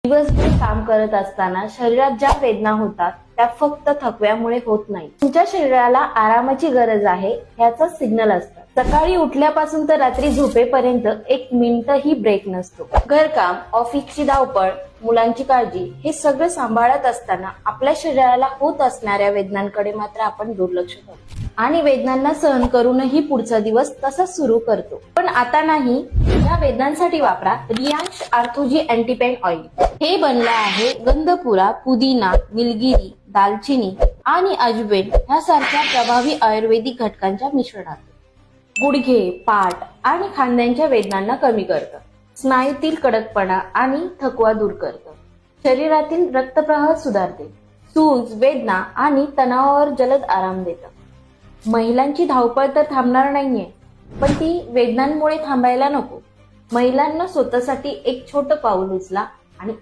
दिवसभर काम करत असताना शरीरात ज्या वेदना होतात त्या फक्त थकव्यामुळे होत नाही. तुमच्या शरीराला आरामाची गरज आहे ह्याचा सिग्नल असतं. सकाळी उठल्यापासून तर रात्री झोपेपर्यंत एक मिनिटही ब्रेक नसतो. घरकाम, ऑफिसची धावपळ, मुलांची काळजी हे सगळं सांभाळत असताना आपल्या शरीराला होत असणाऱ्या वेदनांकडे मात्र आपण दुर्लक्ष करतो आणि वेदनांना सहन करूनही पुढचा दिवस तसाच सुरू करतो. पण आता नाही, या वेदनांसाठी वापरा रियांश आर्थोजी अँटीपेन ऑइल. हे बनलं आहे गंधपुरा, पुदिना, निलगिरी, दालचिनी आणि अजवेन ह्यासारख्या प्रभावी आयुर्वेदिक घटकांच्या मिश्रणात. गुडघे, पाठ आणि खांद्यांच्या वेदनांना कमी करतं. स्नायूतील कडकपणा आणि थकवा दूर करतं. शरीरातील रक्तप्रवाह सुधारते. सूज, वेदना आणि तणावावर जलद आराम देतं. महिलांची धावपळ तर थांबणार नाहीये, पण ती वेदनांमुळे थांबायला नको. महिलांना स्वतःसाठी एक छोटं पाऊल उचला आणि